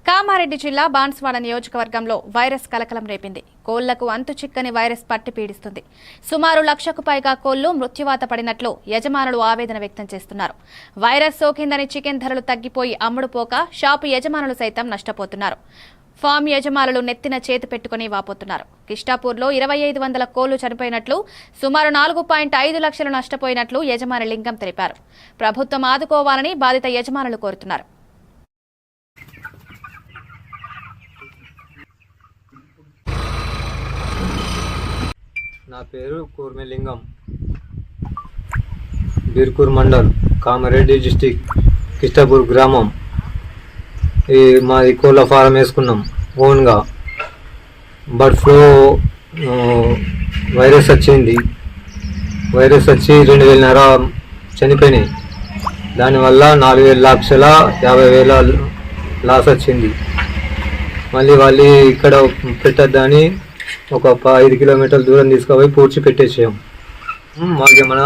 కామారెడ్డి జిల్లా బాన్స్వాడ నియోజకవర్గంలో వైరస్ కలకలం రేపింది. కోళ్లకు అంతు చిక్కని వైరస్ పట్టి పీడిస్తుంది. సుమారు 1,00,000కు పైగా కోళ్లు మృత్యువాత పడినట్లు యజమానులు ఆవేదన వ్యక్తం చేస్తున్నారు. వైరస్ సోకిందని చికెన్ ధరలు తగ్గిపోయి అమ్ముడుపోక షాపు యజమానులు సైతం నష్టపోతున్నారు. ఫామ్ యజమానులు నెత్తిన చేతి పెట్టుకుని వాపోతున్నారు. కిష్టాపూర్లో 2,500 కోళ్లు చనిపోయినట్లు, సుమారు 4.5 లక్షలు నష్టపోయినట్లు యజమాని లింగం తెలిపారు. ప్రభుత్వం ఆదుకోవాలని బాధిత యజమానులు కోరుతున్నారు. నా పేరు కూర్మెలింగం, బీర్కూర్ మండల్, కామారెడ్డి డిస్టిక్, కిష్టాపూర్ గ్రామం. మాది కోళ్ళ ఫారం వేసుకున్నాం ఓన్గా. బర్డ్ ఫ్లూ వైరస్ వచ్చింది. వైరస్ వచ్చి 2,500 చనిపోయినాయి. దానివల్ల 4,50,000 లాస్ వచ్చింది. మళ్ళీ వాళ్ళు ఇక్కడ పెట్టద్దని ఒక 5 కిలోమీటర్ల దూరం తీసుకుపోయి పూడ్చి పెట్టేసాం. మాకేమైనా